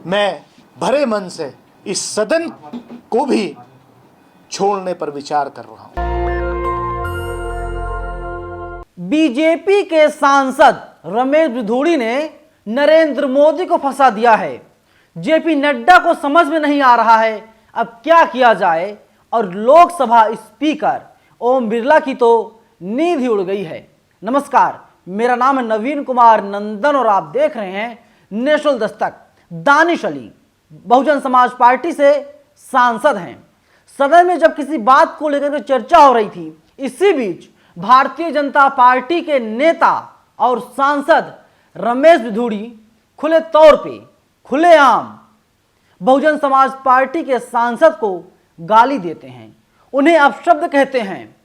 मैं भरे मन से इस सदन को भी छोड़ने पर विचार कर रहा हूं। बीजेपी के सांसद रमेश बिधूड़ी ने नरेंद्र मोदी को फंसा दिया है। जेपी नड्डा को समझ में नहीं आ रहा है अब क्या किया जाए और लोकसभा स्पीकर ओम बिरला की तो नींद ही उड़ गई है। नमस्कार, मेरा नाम है नवीन कुमार नंदन और आप देख रहे हैं नेशनल दस्तक। दानिश अली बहुजन समाज पार्टी से सांसद हैं। सदन में जब किसी बात को लेकर के चर्चा हो रही थी, इसी बीच भारतीय जनता पार्टी के नेता और सांसद रमेश बिधूड़ी खुले तौर पे खुलेआम बहुजन समाज पार्टी के सांसद को गाली देते हैं, उन्हें अपशब्द कहते हैं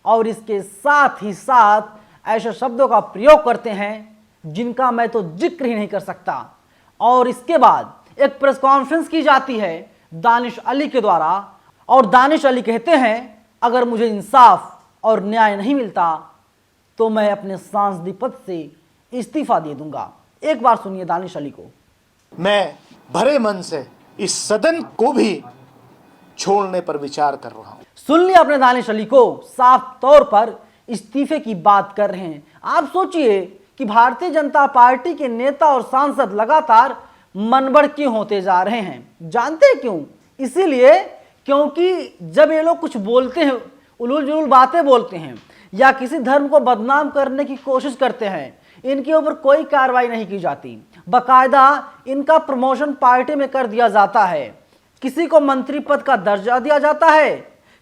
और इसके साथ ही साथ ऐसे शब्दों का प्रयोग करते हैं जिनका मैं तो जिक्र ही नहीं कर सकता। और इसके बाद एक प्रेस कॉन्फ्रेंस की जाती है दानिश अली के द्वारा और दानिश अली कहते हैं अगर मुझे इंसाफ और न्याय नहीं मिलता तो मैं अपने सांसदी पद से इस्तीफा दे दूंगा। एक बार सुनिए दानिश अली को। मैं भरे मन से इस सदन को भी छोड़ने पर विचार कर रहा हूं। सुन लिया अपने दानिश अली को, साफ तौर पर इस्तीफे की बात कर रहे हैं। आप सोचिए कि भारतीय जनता पार्टी के नेता और सांसद लगातार मनबड़ क्यों होते जा रहे हैं। जानते हैं क्यों? इसीलिए क्योंकि जब ये लोग कुछ बोलते हैं, उलूल जुलूल बातें बोलते हैं या किसी धर्म को बदनाम करने की कोशिश करते हैं, इनके ऊपर कोई कार्रवाई नहीं की जाती। बाकायदा इनका प्रमोशन पार्टी में कर दिया जाता है। किसी को मंत्री पद का दर्जा दिया जाता है,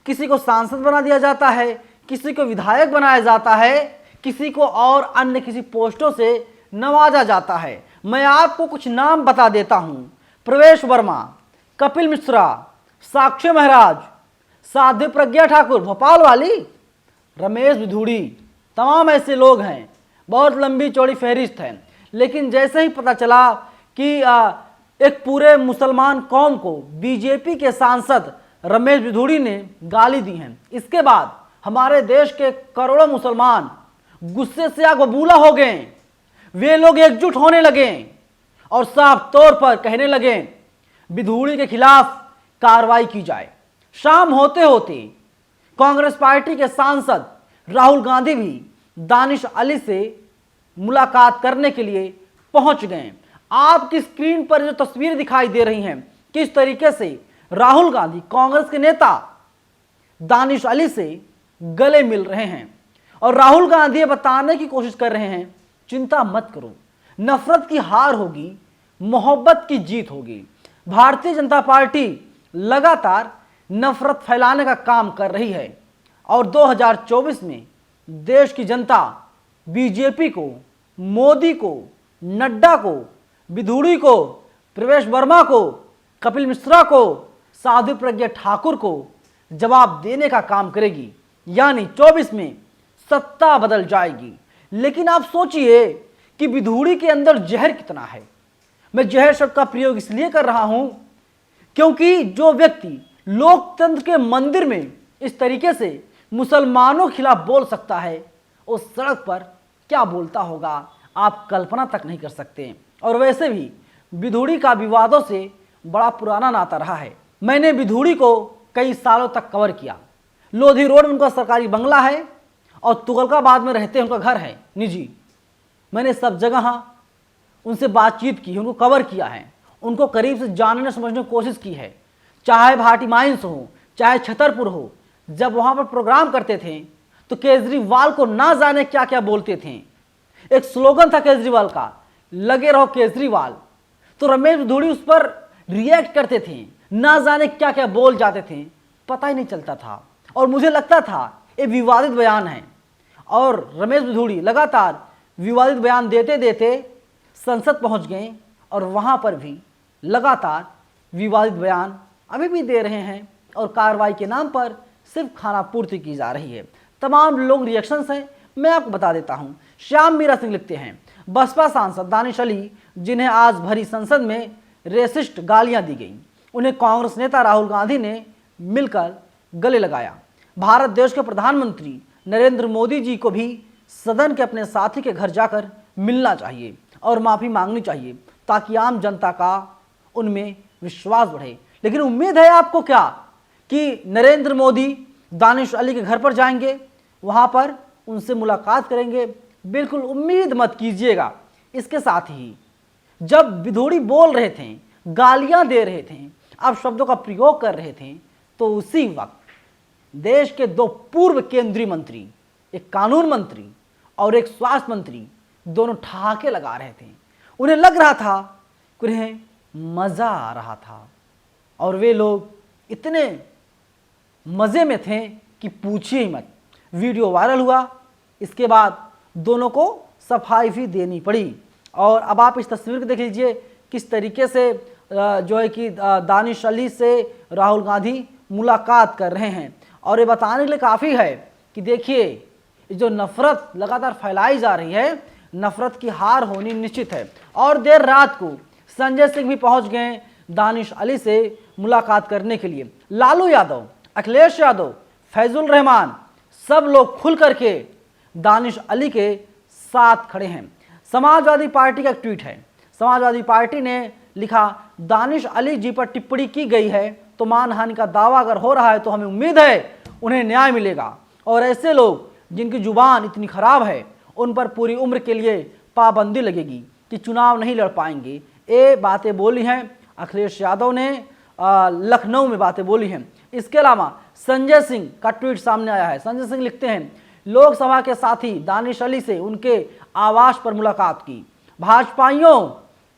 किसी को सांसद बना दिया जाता है, किसी को विधायक बनाया जाता है, किसी को और अन्य किसी पोस्टों से नवाजा जाता है। मैं आपको कुछ नाम बता देता हूं। प्रवेश वर्मा, कपिल मिश्रा, साक्षी महाराज, साध्वी प्रज्ञा ठाकुर भोपाल वाली, रमेश बिधूड़ी, तमाम ऐसे लोग हैं। बहुत लंबी चौड़ी फहरिस्त है। लेकिन जैसे ही पता चला कि एक पूरे मुसलमान कौम को बीजेपी के सांसद रमेश बिधूड़ी ने गाली दी है, इसके बाद हमारे देश के करोड़ों मुसलमान गुस्से से आग बबूला हो गए। वे लोग एकजुट होने लगे और साफ तौर पर कहने लगे बिधूड़ी के खिलाफ कार्रवाई की जाए। शाम होते होते कांग्रेस पार्टी के सांसद राहुल गांधी भी दानिश अली से मुलाकात करने के लिए पहुंच गए। आपकी स्क्रीन पर जो तस्वीर दिखाई दे रही हैं, किस तरीके से राहुल गांधी कांग्रेस के नेता दानिश अली से गले मिल रहे हैं और राहुल गांधी ये बताने की कोशिश कर रहे हैं चिंता मत करो, नफरत की हार होगी, मोहब्बत की जीत होगी। भारतीय जनता पार्टी लगातार नफरत फैलाने का काम कर रही है और 2024 में देश की जनता बीजेपी को, मोदी को, नड्डा को, बिधूड़ी को, प्रवेश वर्मा को, कपिल मिश्रा को, साध्वी प्रज्ञा ठाकुर को जवाब देने का काम करेगी। यानी 24 में सत्ता बदल जाएगी। लेकिन आप सोचिए कि बिधूड़ी के अंदर जहर कितना है। मैं जहर शब्द का प्रयोग इसलिए कर रहा हूं क्योंकि जो व्यक्ति लोकतंत्र के मंदिर में इस तरीके से मुसलमानों के खिलाफ बोल सकता है, उस सड़क पर क्या बोलता होगा आप कल्पना तक नहीं कर सकते। और वैसे भी बिधूड़ी का विवादों से बड़ा पुराना नाता रहा है। मैंने बिधूड़ी को कई सालों तक कवर किया। लोधी रोड में उनका सरकारी बंगला है और तुगलकाबाद में रहते हैं, उनका घर है निजी। मैंने सब जगह उनसे बातचीत की, उनको कवर किया है, उनको करीब से जानने समझने की कोशिश की है। चाहे भाटी माइंस हो, चाहे छतरपुर हो, जब वहाँ पर प्रोग्राम करते थे तो केजरीवाल को ना जाने क्या क्या बोलते थे। एक स्लोगन था केजरीवाल का, लगे रहो केजरीवाल। तो रमेश बिधूड़ी उस पर रिएक्ट करते थे, ना जाने क्या क्या बोल जाते थे, पता ही नहीं चलता था और मुझे लगता था ये विवादित बयान है। और रमेश बिधूड़ी लगातार विवादित बयान देते देते संसद पहुंच गए और वहां पर भी लगातार विवादित बयान अभी भी दे रहे हैं और कार्रवाई के नाम पर सिर्फ खाना पूर्ति की जा रही है। तमाम लोग रिएक्शंस हैं, मैं आपको बता देता हूं। श्याम मीरा सिंह लिखते हैं, बसपा सांसद दानिश अली जिन्हें आज भरी संसद में रेसिस्ट गालियां दी गई, उन्हें कांग्रेस नेता राहुल गांधी ने मिलकर गले लगाया। भारत देश के प्रधानमंत्री नरेंद्र मोदी जी को भी सदन के अपने साथी के घर जाकर मिलना चाहिए और माफ़ी मांगनी चाहिए ताकि आम जनता का उनमें विश्वास बढ़े। लेकिन उम्मीद है आपको क्या कि नरेंद्र मोदी दानिश अली के घर पर जाएंगे, वहां पर उनसे मुलाकात करेंगे? बिल्कुल उम्मीद मत कीजिएगा। इसके साथ ही जब विधोड़ी बोल रहे थे, गालियां दे रहे थे, अब शब्दों का प्रयोग कर रहे थे, तो उसी वक्त देश के 2 पूर्व केंद्रीय मंत्री, एक कानून मंत्री और एक स्वास्थ्य मंत्री, दोनों ठहाके लगा रहे थे। उन्हें लग रहा था कि उन्हें मजा आ रहा था और वे लोग इतने मजे में थे कि पूछिए ही मत। वीडियो वायरल हुआ, इसके बाद दोनों को सफाई भी देनी पड़ी। और अब आप इस तस्वीर को देख लीजिए, किस तरीके से जो है कि दानिश अली से राहुल गांधी मुलाकात कर रहे हैं। और ये बताने के लिए काफ़ी है कि देखिए, जो नफरत लगातार फैलाई जा रही है, नफरत की हार होनी निश्चित है। और देर रात को संजय सिंह भी पहुंच गए दानिश अली से मुलाकात करने के लिए। लालू यादव, अखिलेश यादव, फैजुल रहमान, सब लोग खुल करके दानिश अली के साथ खड़े हैं। समाजवादी पार्टी का एक ट्वीट है, समाजवादी पार्टी ने लिखा, दानिश अली जी पर टिप्पणी की गई है तो मानहानि का दावा अगर हो रहा है तो हमें उम्मीद है उन्हें न्याय मिलेगा। और ऐसे लोग जिनकी जुबान इतनी खराब है, उन पर पूरी उम्र के लिए पाबंदी लगेगी कि चुनाव नहीं लड़ पाएंगे। ये बातें बोली हैं अखिलेश यादव ने, लखनऊ में बातें बोली हैं। इसके अलावा संजय सिंह का ट्वीट सामने आया है। संजय सिंह लिखते हैं, लोकसभा के साथी दानिश अली से उनके आवास पर मुलाकात की। भाजपाइयों,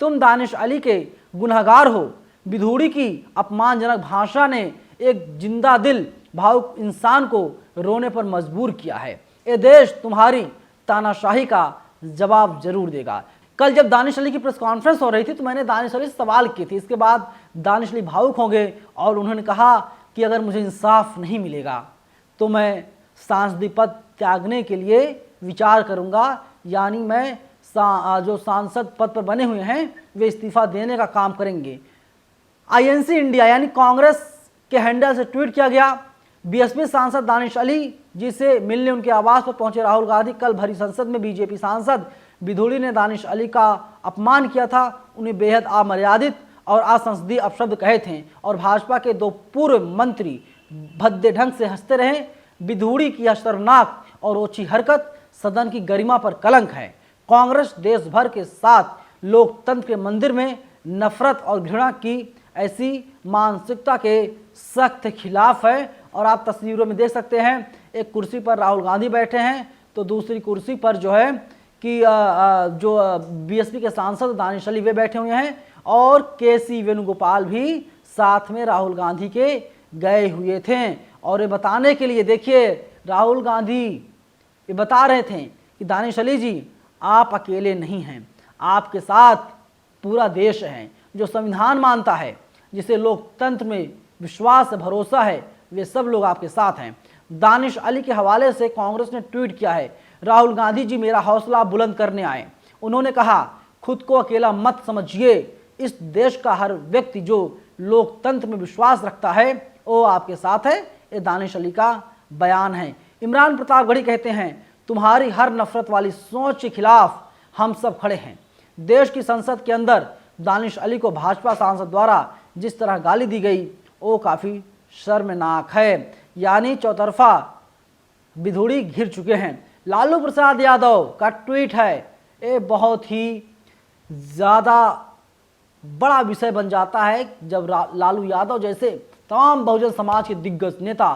तुम दानिश अली के गुनहगार हो। विधोड़ी की अपमानजनक भाषा ने एक जिंदा दिल भावुक इंसान को रोने पर मजबूर किया है। ये देश तुम्हारी तानाशाही का जवाब जरूर देगा। कल जब दानिश अली की प्रेस कॉन्फ्रेंस हो रही थी तो मैंने दानिश अली से सवाल किए थे। इसके बाद दानिश अली भावुक हो गए और उन्होंने कहा कि अगर मुझे इंसाफ नहीं मिलेगा तो मैं सांसदी पद त्यागने के लिए विचार करूंगा, यानी मैं जो सांसद पद पर बने हुए हैं वे इस्तीफा देने का काम करेंगे। आईएनसी इंडिया यानी कांग्रेस के हैंडल से ट्वीट किया गया, बीएसपी सांसद दानिश अली जी से मिलने उनके आवास पर पहुंचे राहुल गांधी। कल भरी संसद में बीजेपी सांसद विधोड़ी ने दानिश अली का अपमान किया था, उन्हें बेहद अमर्यादित और असंसदीय अपशब्द कहे थे और भाजपा के 2 पूर्व मंत्री भद्दे ढंग से हंसते रहे। विधोड़ी की शर्मनाक और ओछी हरकत सदन की गरिमा पर कलंक है। कांग्रेस देश भर के साथ लोकतंत्र के मंदिर में नफरत और घृणा की ऐसी मानसिकता के सख्त खिलाफ है। और आप तस्वीरों में देख सकते हैं, एक कुर्सी पर राहुल गांधी बैठे हैं तो दूसरी कुर्सी पर जो है कि जो बीएसपी के सांसद दानिश अली वे बैठे हुए हैं और केसी वेणुगोपाल भी साथ में राहुल गांधी के गए हुए थे। और ये बताने के लिए देखिए, राहुल गांधी ये बता रहे थे कि दानिश अली जी आप अकेले नहीं हैं, आपके साथ पूरा देश है जो संविधान मानता है, जिसे लोकतंत्र में विश्वास भरोसा है, वे सब लोग आपके साथ हैं। दानिश अली के हवाले से कांग्रेस ने ट्वीट किया है, राहुल गांधी जी मेरा हौसला बुलंद करने आए। उन्होंने कहा, खुद को अकेला मत समझिए, इस देश का हर व्यक्ति जो लोकतंत्र में विश्वास रखता है वो आपके साथ है। ये दानिश अली का बयान है। इमरान प्रतापगढ़ी कहते हैं, तुम्हारी हर नफरत वाली सोच के खिलाफ हम सब खड़े हैं। देश की संसद के अंदर दानिश अली को भाजपा सांसद द्वारा जिस तरह गाली दी गई वो काफ़ी शर्मनाक है। यानी चौतरफा विधोड़ी घिर चुके हैं। लालू प्रसाद यादव का ट्वीट है, ये बहुत ही ज़्यादा बड़ा विषय बन जाता है जब लालू यादव जैसे तमाम बहुजन समाज के दिग्गज नेता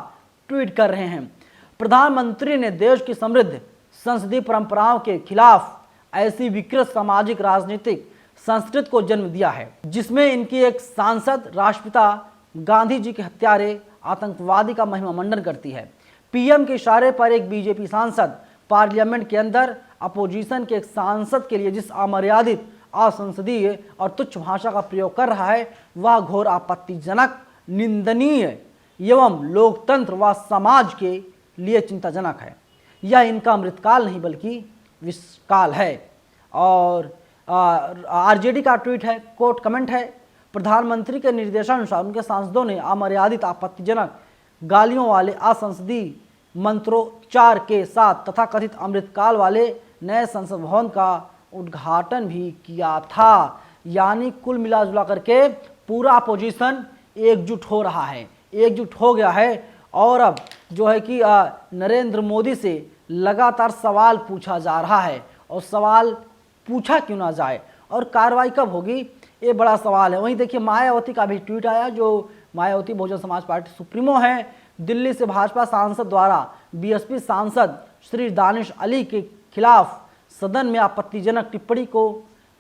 ट्वीट कर रहे हैं। प्रधानमंत्री ने देश की समृद्ध संसदीय परंपराओं के खिलाफ ऐसी विकृत सामाजिक राजनीतिक संस्कृति को जन्म दिया है जिसमें इनकी एक सांसद राष्ट्रपिता गांधी जी के हत्यारे आतंकवादी का महिमा मंडन करती है। पीएम के इशारे पर एक बीजेपी सांसद पार्लियामेंट के अंदर अपोजिशन के एक सांसद के लिए जिस अमर्यादित, असंसदीय और तुच्छ भाषा का प्रयोग कर रहा है वह घोर आपत्तिजनक, निंदनीय एवं लोकतंत्र व समाज के लिए चिंताजनक है। यह इनका मृतकाल नहीं बल्कि विषकाल है। और आरजेडी का ट्वीट है, कोट कमेंट है, प्रधानमंत्री के निर्देशानुसार उनके सांसदों ने अमर्यादित, आपत्तिजनक, गालियों वाले, असंसदीय मंत्रोच्चार के साथ तथा कथित अमृतकाल वाले नए संसद भवन का उद्घाटन भी किया था। यानी कुल मिला जुला करके पूरा अपोजिशन एकजुट हो रहा है, एकजुट हो गया है। और अब जो है कि नरेंद्र मोदी से लगातार सवाल पूछा जा रहा है, और सवाल पूछा क्यों ना जाए और कार्रवाई कब होगी, ये बड़ा सवाल है। वहीं देखिए मायावती का भी ट्वीट आया, जो मायावती बहुजन समाज पार्टी सुप्रीमो है। दिल्ली से भाजपा सांसद द्वारा बीएसपी सांसद श्री दानिश अली के खिलाफ सदन में आपत्तिजनक टिप्पणी को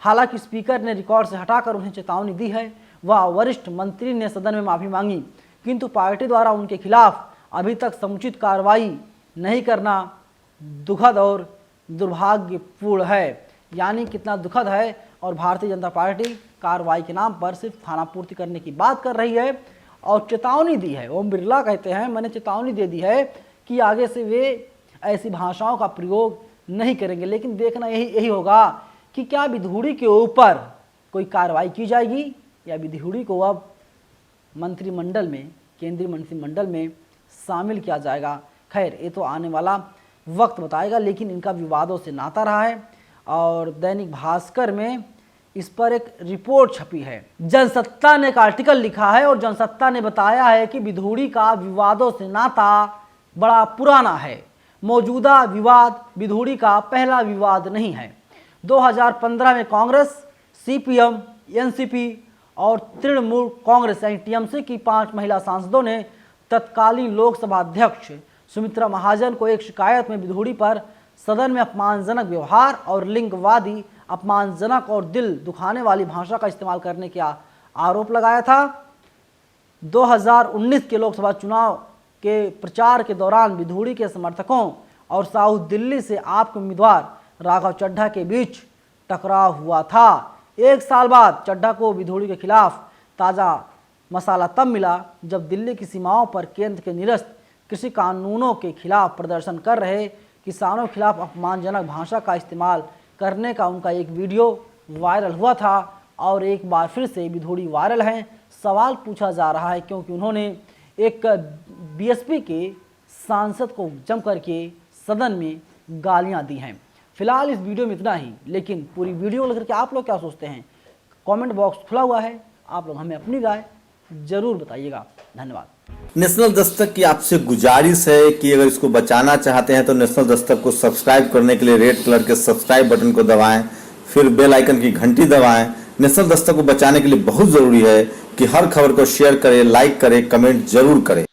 हालांकि स्पीकर ने रिकॉर्ड से हटाकर उन्हें चेतावनी दी है। वह वरिष्ठ मंत्री ने सदन में माफी मांगी, किंतु पार्टी द्वारा उनके खिलाफ अभी तक समुचित कार्रवाई नहीं करना दुखद और दुर्भाग्यपूर्ण है। यानी कितना दुखद है, और भारतीय जनता पार्टी कार्रवाई के नाम पर सिर्फ थाना पूर्ति करने की बात कर रही है और चेतावनी दी है। ओम बिरला कहते हैं मैंने चेतावनी दे दी है कि आगे से वे ऐसी भाषाओं का प्रयोग नहीं करेंगे। लेकिन देखना यही होगा कि क्या विधूड़ी के ऊपर कोई कार्रवाई की जाएगी या विधूड़ी को अब मंत्रिमंडल में, केंद्रीय मंत्रिमंडल में शामिल किया जाएगा। खैर ये तो आने वाला वक्त बताएगा, लेकिन इनका विवादों से नाता रहा है। और दैनिक भास्कर में इस पर एक रिपोर्ट छपी है। जनसत्ता ने एक आर्टिकल लिखा है और जनसत्ता ने बताया है कि विधूड़ी का विवादों से नाता बड़ा पुराना है। मौजूदा विवाद विधूड़ी का पहला विवाद नहीं है। 2015 में कांग्रेस, सीपीएम, एनसीपी और तृणमूल कांग्रेस यानी टीएमसी की 5 महिला सांसदों ने तत्कालीन लोकसभा अध्यक्ष सुमित्रा महाजन को एक शिकायत में विधूड़ी पर सदन में अपमानजनक व्यवहार और लिंगवादी, अपमानजनक और दिल दुखाने वाली भाषा का इस्तेमाल करने का आरोप लगाया था। 2019 के लोकसभा चुनाव के प्रचार के दौरान विधूड़ी के समर्थकों और साउथ दिल्ली से आप के उम्मीदवार राघव चड्ढा के बीच टकराव हुआ था। 1 साल बाद चड्ढा को विधूड़ी के खिलाफ ताज़ा मसाला तब मिला जब दिल्ली की सीमाओं पर केंद्र के निरस्त कृषि कानूनों के खिलाफ प्रदर्शन कर रहे किसानों के खिलाफ अपमानजनक भाषा का इस्तेमाल करने का उनका एक वीडियो वायरल हुआ था। और एक बार फिर से विधूड़ी वायरल हैं। सवाल पूछा जा रहा है क्योंकि उन्होंने एक बीएसपी के सांसद को जम करके सदन में गालियां दी हैं। फिलहाल इस वीडियो में इतना ही, लेकिन पूरी वीडियो लेकर के आप लोग क्या सोचते हैं, कमेंट बॉक्स खुला हुआ है, आप लोग हमें अपनी राय जरूर बताइएगा। धन्यवाद। नेशनल दस्तक की आपसे गुजारिश है कि अगर इसको बचाना चाहते हैं तो नेशनल दस्तक को सब्सक्राइब करने के लिए रेड कलर के सब्सक्राइब बटन को दबाएं, फिर बेल आइकन की घंटी दबाएं। नेशनल दस्तक को बचाने के लिए बहुत जरूरी है कि हर खबर को शेयर करें, लाइक करें, कमेंट जरूर करें।